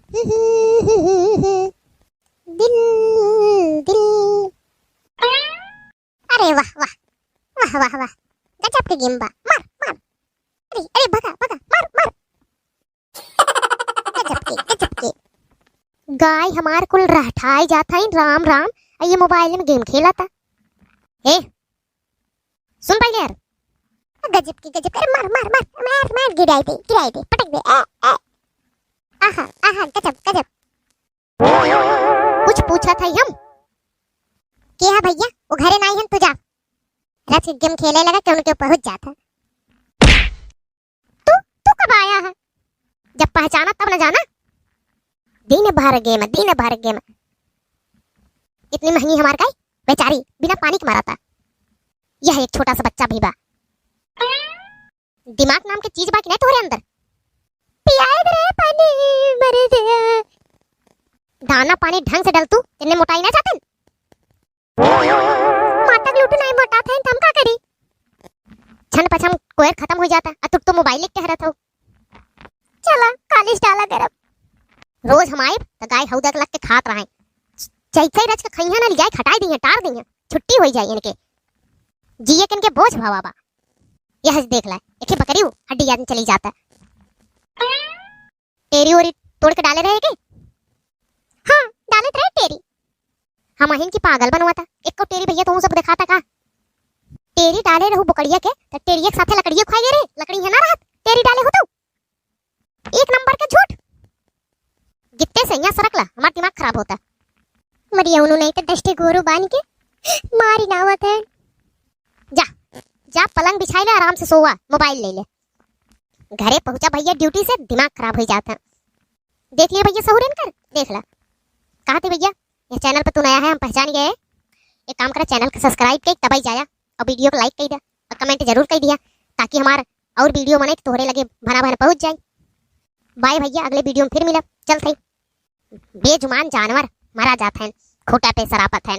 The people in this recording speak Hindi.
दिल दिल। अरे वाह वाह वाह वाह वाह, गजब के गेम बा। मार मार, अरे अरे भगा भगा, मार मार। गजब के गाय हमार कुल रहठाई जाता है। राम राम, ये मोबाइल में गेम खेला था। ए सुन भाई यार, गजब के मार मार मार मार मार, गिराई दे पटक दे। ए आहा आहा, गजब गजब। कुछ पूछा था हम क्या भैया, वो घरे नहीं हम, तू जा रच गेम खेले लगा कि उनके पहुंच जाता। तू कब आया है? जब पहचाना तब न जाना। दिन भर गेम इतनी महंगी हमार गाय बेचारी बिना पानी के मारा था। यह एक छोटा सा बच्चा भी बा। दिमाग नाम की चीज बाकी नहीं तोरे अंदर। पियाए दे रे पानी मरे दे। दाना पानी ढंग से डाल, तू इतने मोटाई ना चाहते। माता भी उठ नहीं मोटा थे, हम का करी। छन पछम कोयर खत्म हो जाता, अब तो मोबाइल लेके रहता हो। चला कालिश डाला करब। रोज हम आए तो गाय हौदक लग के खात रहे। चैथे रच के खइहा ना लियाई, खटाई दी टार दी, छुट्टी हो जाए इनके। जिए के इनके बोझ भावा बा। यह देख ला, एक बकरी हड्डी याद चली जाता। टेरी ओरी तोड़ के डाले रहे के। हाँ डाले रहे टेरी। हम अहिन की पागल बनवाता। एक को टेरी भैया तुम सब दिखाता का। टेरी डाले रहू बकड़िया के, तो टेरी एक साथे लकड़िया खाई रे। लकड़ी है ना रात टेरी डाले हो तो। एक नंबर के झूठ। गिट्टे से यहाँ सरकला, हमारा दिमाग खराब होता। मरिया उन्होंने नहीं तो दस्ते गोरू बांध के मारी ना हुआ था। जा जा पलंग बिछाई ले, आराम से सोवा, मोबाइल ले ले। घरे पहुंचा भैया ड्यूटी से, दिमाग खराब हो जाता। देख लिया भैया सहूरन कर, देख ला। कहा थे भैया ये चैनल पर तू नया है, हम पहचान गए। एक काम करा, चैनल को सब्सक्राइब कर दबाई जाया, और वीडियो को लाइक कर दिया, और कमेंट जरूर कर दिया, ताकि हमारा और वीडियो बने तोहरे लगे भना भना पहुंच जाए। बाय भैया, अगले वीडियो में फिर मिला। चल सही। बेजुबान जानवर मारा जाता है, खोटा पे सरापत है।